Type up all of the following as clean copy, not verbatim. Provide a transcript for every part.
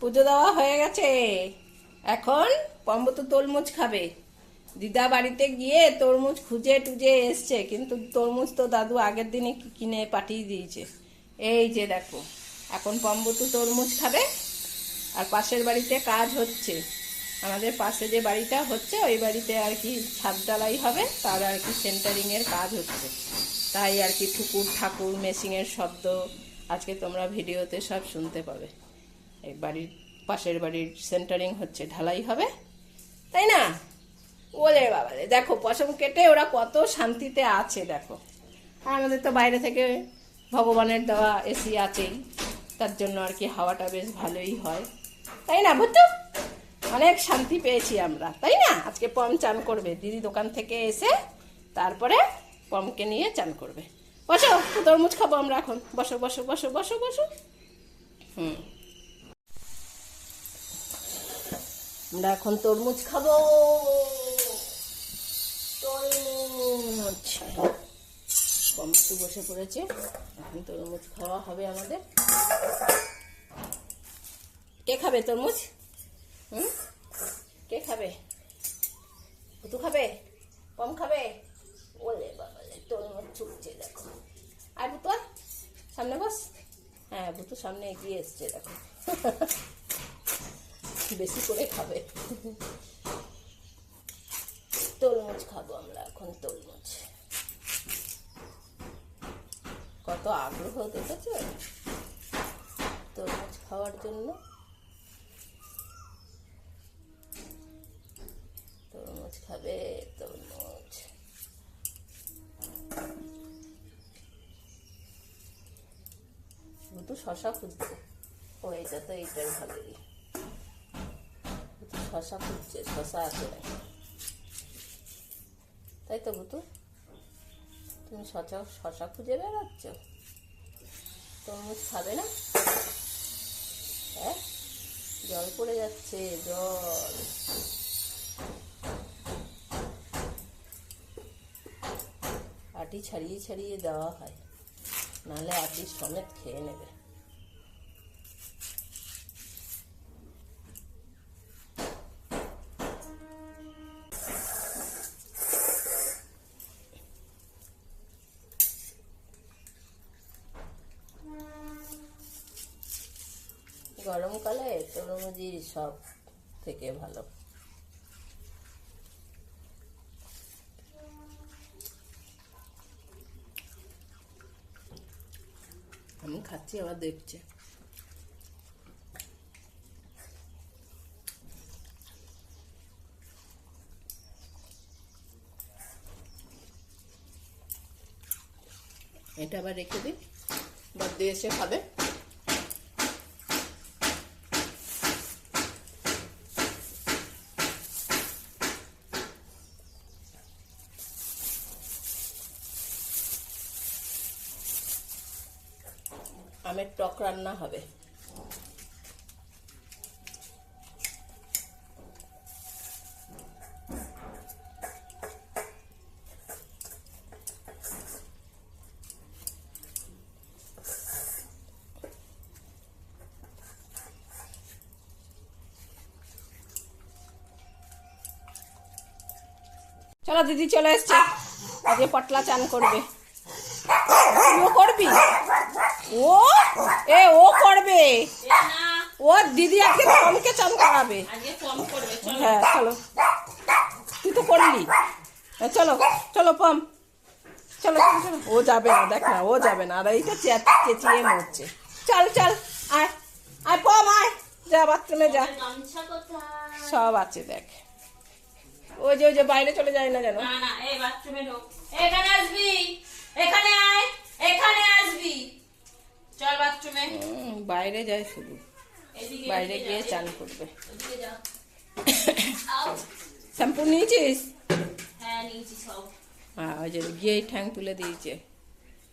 পুজো দেওয়া হয়ে গেছে। এখন পম্বু তো তরমুজ খাবে। দিদা বাড়িতে গিয়ে তরমুজ খুঁজে টুজে এসছে, কিন্তু তরমুজ তো দাদু আগের দিনে কিনে পাঠিয়ে দিয়েছে। এই যে দেখো, এখন পম্বু তো তরমুজ খাবে। আর পাশের বাড়িতে কাজ হচ্ছে, আমাদের পাশে যে বাড়িটা হচ্ছে ওই বাড়িতে আর কি ছাদ ঢালাই হবে, তার আর কি সেন্টারিংয়ের কাজ হচ্ছে। তাই আর কি ঠুকুর ঠাকুর মেশিনের শব্দ আজকে তোমরা ভিডিওতে সব শুনতে পাবে। এই বাড়ির পাশের বাড়ির সেন্টারিং হচ্ছে, ঢালাই হবে, তাই না? ওরে বাবা রে, দেখো পশম কেটে ওরা কত শান্তিতে আছে দেখো। আর আমাদের তো বাইরে থেকে ভগবানের দেওয়া এসি আছেই, তার জন্য আর কি হাওয়াটা বেশ ভালোই হয়, তাই না বুঝছো? অনেক শান্তি পেয়েছি আমরা, তাই না? আজকে পম চান করবে, দিদি দোকান থেকে এসে তারপরে পমকে নিয়ে চান করবে। বসো, তরমুজ খাবো আমরা এখন। বসো বসো বসো বসো বসো। আমরা এখন তরমুজ খাবো। তরমুজ পম তো বসে পড়েছে, এখন তরমুজ খাওয়া হবে আমাদের। কে খাবে তরমুজ? কে খাবে? ভুতু খাবে? পম খাবে? ওলে বাবা, তরমুজ ছুটছে দেখো। আর ভুতু সামনে বস। হ্যাঁ, ভুতু সামনে এগিয়ে এসছে দেখো। বেশি করে খাবে। তরমুজ খাবো আমরা এখন, তরমুজ। কত আগ্রহ দেখেছো তরমুজ খাওয়ার জন্য। তরমুজ খাবে, তরমুজ। ভুতু শশা খুঁজছে। ও এইটা তো এইটাই ভালোই। ভুতু শশা খুঁজছে, শশা আছে নাকি, তাই তো ভুতু? তুমি শশা খুঁজে বেড়াচ্ছ, তরমুজ খাবে না? হ্যাঁ, জল পড়ে যাচ্ছে, জল। আটি ছাড়িয়ে ছাড়িয়ে দেওয়া হয়, নাহলে আটি সমেত খেয়ে নেবে। গরমকালে তরমুজই সব থেকে ভালো। আমি খাচ্ছি, আবার দেখছে। এটা আবার রেখে দিই, বাদ এসে খাবে। আমের টক রান্না হবে। চলো, দিদি চলে এসছে, আজকে পটলা চান করবে। তুইও করবি? ও করবে, ও দিদি আজকে পমকে চান করাবে। হ্যাঁ চলো, তুই তো করলি। চলো চলো পম, চলো চলো চলো। ও যাবে না, দেখ না, ও যাবে না। আর এইটা চেঁচিয়ে মরছে। চল চল, আয় আয় পম, আয়, যা বাথরুমে যা, সব আছে দেখ। ওই যে বাইরে চলে যায় না, জানো? না, এই বাথরুমে ঢোক, এখানে আসবি, এখানে আয়, এখানে আসবি, চল বাথরুমে। বাইরে যায় শুধু, বাইরে গিয়ে চান করবে। শ্যাম্পু নিয়েছিস? হ্যাঁ নিয়েছি সব। হ্যাঁ, ওই যে গিয়ে ঠ্যাং তুলে দিয়েছে।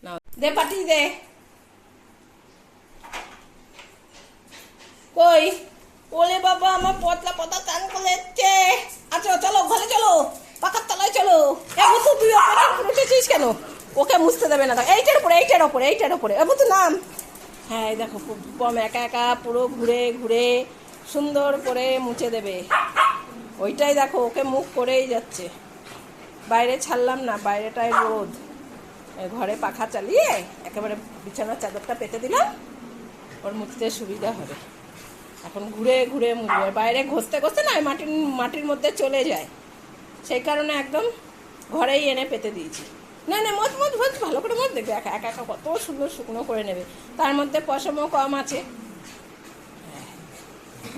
না দে, পাঠিয়ে দে। কই? ওলে বাবা, আমার পতলা পতলা চান করে এসছে। আচ্ছা চলো, ঘরে চলো, পাকার তলায় চলো। তো তুই উঠেছিস কেন? ওকে মুছতে দেবে না, এইটার উপরে এইটার উপরে এইটার উপরে। তো নাম হ্যাঁ এই দেখো পম একা একা পুরো ঘুরে ঘুরে সুন্দর করে মুছে দেবে। ওইটাই দেখো ওকে মুখ করেই যাচ্ছে। বাইরে ছাড়লাম না, বাইরেটায় রোদ, ঘরে পাখা চালিয়ে একেবারে বিছানার চাদরটা পেতে দিলাম, ওর মুছতে সুবিধা হবে। এখন ঘুরে ঘুরে মুছবে, বাইরে ঘষতে ঘষতে না মাটির মধ্যে চলে যায়, সেই কারণে একদম ঘরেই এনে পেতে দিয়েছি। না না মত মত মত ভালো করে মত দেখবে, একা একা কত সুন্দর শুকনো করে নেবে। তার মধ্যে পশমও কম আছে,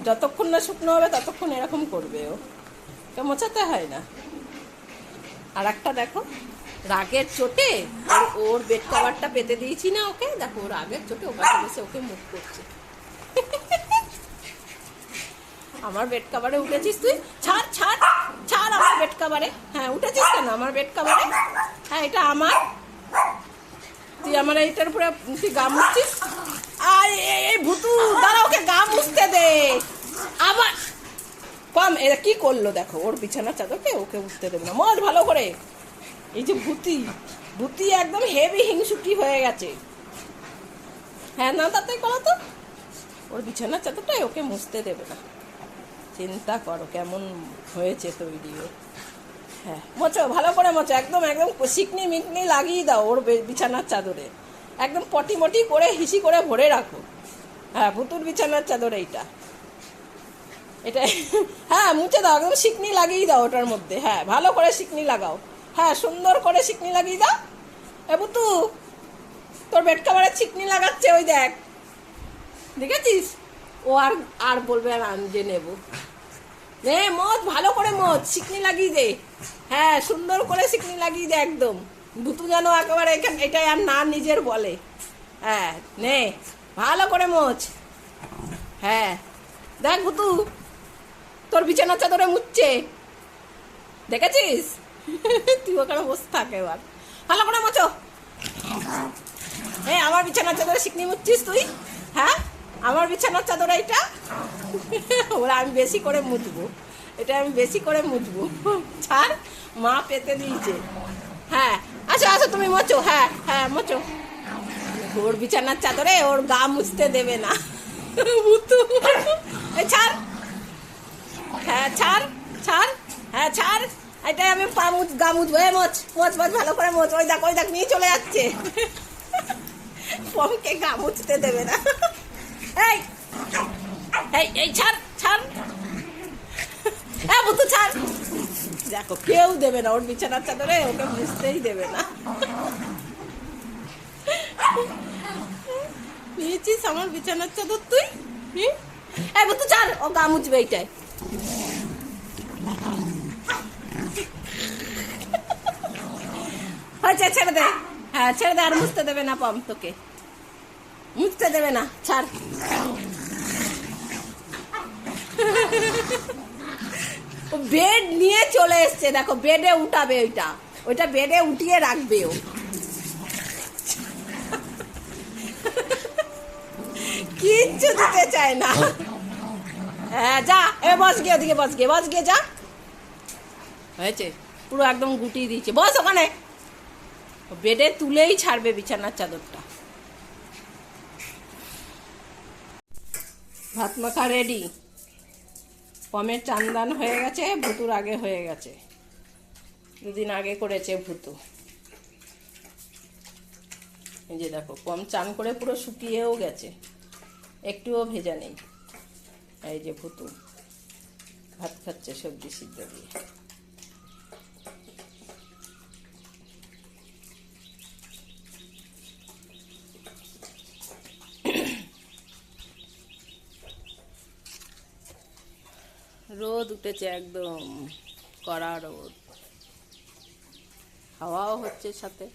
যতক্ষণ না শুকনো হবে ততক্ষণ এরকম করবে ও, তো মোছাতে হয় না। আর একটা দেখো রাগের চোটে ওর বেড কভারটা পেতে দিয়েছি না ওকে, দেখো ওর রাগের চোটে ও পাশে বসে ওকে মুখ করছে। আমার বেড কভারে উঠেছিস তুই, ছাড় ছাড় ছাড় আমার বেড কভারে। হ্যাঁ উঠেছিস কেন আমার বেড কভারে? হ্যাঁ এটা আমার, তুই আমার এইটার উপরে তুই গা মুছছিস। আর এই ভুতু দাঁড়া, ওকে গা মুছতে দে। আবার কম এরা কি করলো দেখো, ওর বিছানার চাদরকে ওকে উঠতে দেবে না, মজ ভালো করে। এই যে ভূতি একদম হেভি হিংসুটি হয়ে গেছে। হ্যাঁ না তাতে করো তো, ওর বিছানার চাদরটাই ওকে মুছতে দেবে না। চিন্তা করো কেমন হয়েছে তৈরিও। হ্যাঁ মোচো ভালো করে মোচো, একদম একদম শিকনি মিকনি লাগিয়ে দাও ওর বিছানার চাদরে, একদম পটি মটি করে হিসি করে ভরে রাখো। হ্যাঁ ভুতুর বিছানার চাদর এইটা, এটা হ্যাঁ মুছে দাও, একদম শিকনি লাগিয়ে দাও ওটার মধ্যে। হ্যাঁ ভালো করে শিকনি লাগাও, হ্যাঁ সুন্দর করে শিকনি লাগিয়ে দাও। এ বুতু তোর বেড কভারে শিকনি লাগাচ্ছে, ওই দেখ দেখেছিস। ও আর বলবে আমি যে নেবো, নে মদ ভালো করে মদ শিকনি লাগিয়ে দে। হ্যাঁ সুন্দর করে শিকনি লাগিয়ে দে একদম, ভুতু যেন একেবারে এটাই আর না নিজের বলে। হ্যাঁ নে ভালো করে মোচ। হ্যাঁ দেখ ভুতু তোর বিছানার চাদরে মুছছে, দেখেছিস। তুই ওখানে বসে থাক, এবার ভালো করে মোচো। হ্যাঁ আমার বিছানার চাদরে শিকনি মুছছিস তুই? হ্যাঁ আমার বিছানার চাদর এইটা, ওরা আমি বেশি করে মুছবো, এটা আমি বেশি করে মুছবো। ছাড় মা পেতে দিয়েছে। হ্যাঁ আচ্ছা আচ্ছা তুমি মোচো, হ্যাঁ হ্যাঁ মোচো। ওর বিছানার চাদরে ওর গা মুছতে দেবে না। ছাড়, হ্যাঁ ছাড় ছাড়, হ্যাঁ ছাড়, এটাই আমি পা গা মুছবো। মোচ মোচ মোচ ভালো করে মোচ। ওই দেখ নিয়ে চলে যাচ্ছে, পমকে গা মুছতে দেবে না। এই এই ছাড় ছাড়, হ্যাঁ বুতু ছাড়। দেখো কেউ দেবে না ওর বিছানার চাদরে, ওকে মুছতেই দেবে না। নিয়েছিস আমার বিছানার চাদর তুই? এই বুতু ছাড়, ও গা মুছবে এইটাই। আচ্ছা ছেড়ে দে, হ্যাঁ ছেড়ে দে, আর মুছতে দেবে না পম, তোকে মুছতে দেবে না, ছাড়। ও বেড নিয়ে চলে এসছে, দেখো বেডে উঠাবে, ওইটা বেডে উঠিয়ে রাখবে ও। কিচ্ছু দিতে চায় না। হ্যাঁ যা এ বস গিয়ে, ওদিকে বস গিয়ে যা। হয়েছে পুরো একদম গুটিয়ে দিয়েছে, বস ওখানে। বেডে তুলেই ছাড়বে বিছানার চাদরটা। ভাত মাখা রেডি, পমের চান্দান হয়ে গেছে, ভুতুর আগে হয়ে গেছে, 2 দিন আগে করেছে ভুতু। এই যে দেখো পম চান করে পুরো শুকিয়েও গেছে, একটুও ভেজা নেই। এই যে ভুতু ভাত খাচ্ছে সবজি সিদ্ধ দিয়ে। রোদ উঠেছে, একদম কড়া রোদ, হাওয়াও হচ্ছে সাথে।